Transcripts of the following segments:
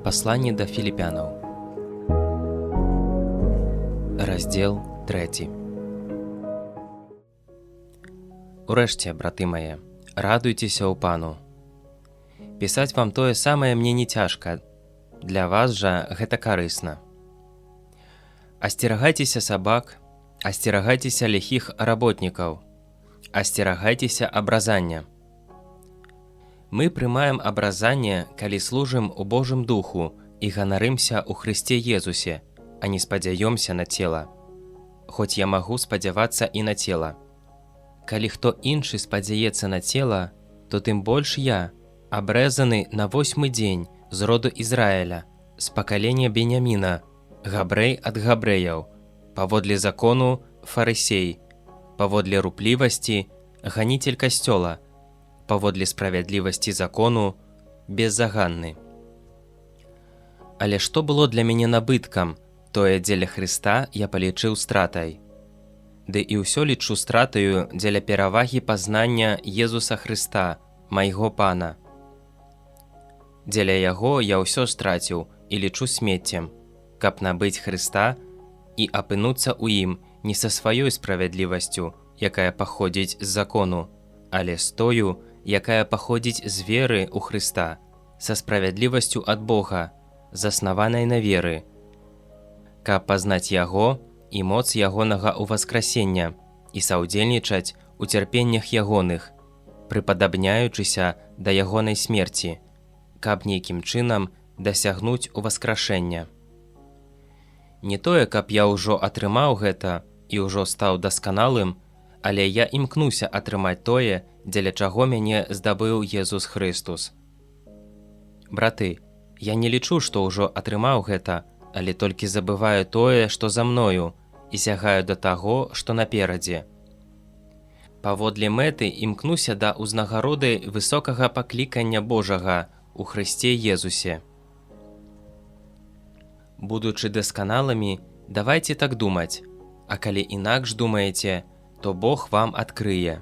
Пасланне да філіпянаў. Раздзел 3. Урэшце, браты мае, радуйцеся ў Пану. Пісаць вам тое самае мне не цяжка, для вас жа гэта карысна. Асцерагайцеся сабак, асцерагайцеся ліхіх работнікаў, асцерагайцеся абразання. Мы прымаем абразанне, калі служым у Божым Духу і ганарымся ў Хрысце Езусе, а не спадзяёмся на цела. Хоць я магу спадзявацца і на цела. Калі хто іншы спадзяецца на цела, то тым больш я, абрэзаны на 8-й дзень з роду Ізраіля, з пакалення Беняміна, габрэй ад габрэяў, паводле закону фарысей, паводле руплівасці ганіцель касцёла, паводле справядлівасці закону беззаганны. Але што было для мяне набыткам, тое дзеля Хрыста я палічыў стратай. Ды і ўсё лічу стратаю дзеля перавагі пазнання Езуса Хрыста, майго Пана. Дзеля яго я ўсё страціў і лічу смеццем, каб набыць Хрыста і апынуцца ў ім не са сваёй справядлівасцю, якая паходзіць з закону, але з тою, якая паходзіць з веры ў Хрыста, са справядлівасцю ад Бога, заснаванай на веры, каб пазнаць Яго і моц Ягонага ўваскрасення і саўдзельнічаць у цярпеннях Ягоных, прыпадабняючыся да Ягонай смерці, каб нейкім чынам дасягнуць уваскрашэння. Не тое, каб я ўжо атрымаў гэта і ўжо стаў дасканалым, але я імкнуся атрымаць тое, дзеля чаго мяне здабыў Езус Хрыстус. Браты, я не лічу, што ўжо атрымаў гэта, але толькі забываю тое, што за мною, і сягаю да таго, што наперадзе. Паводле мэты імкнуся да ўзнагароды высокага паклікання Божага у Хрысце Езусе. Будучы дасканалымі, давайце так думаць, а калі інакш думаеце, то Бог вам адкрые.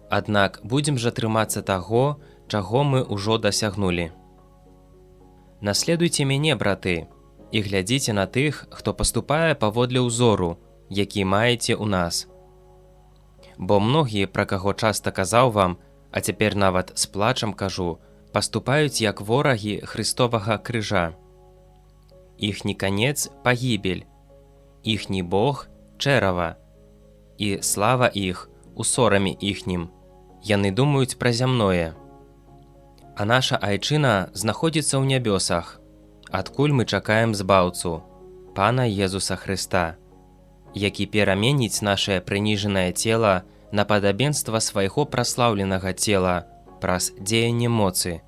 Аднак будзем жа трымацца таго, чаго мы ўжо дасягнулі. Наследуйце мяне, браты, і глядзіце на тых, хто паступае паводле ўзору, які маеце ў нас. Бо многія, пра каго часта казаў вам, а цяпер нават з плачам кажу, паступаюць як ворагі Хрыстовага крыжа. Іхні канец – пагібель, іхні Бог – чэрава, і слава іх у сораме іхнім. Яны думаюць пра зямное. А наша айчына знаходзіцца ў нябёсах, адкуль мы чакаем збаўцу, Пана Езуса Хрыста, які пераменіць нашае прыніжанае цела на падабенства свайго праслаўленага цела праз дзеянне моцы,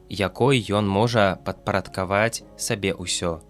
якой ён можа падпарадкаваць сабе ўсё.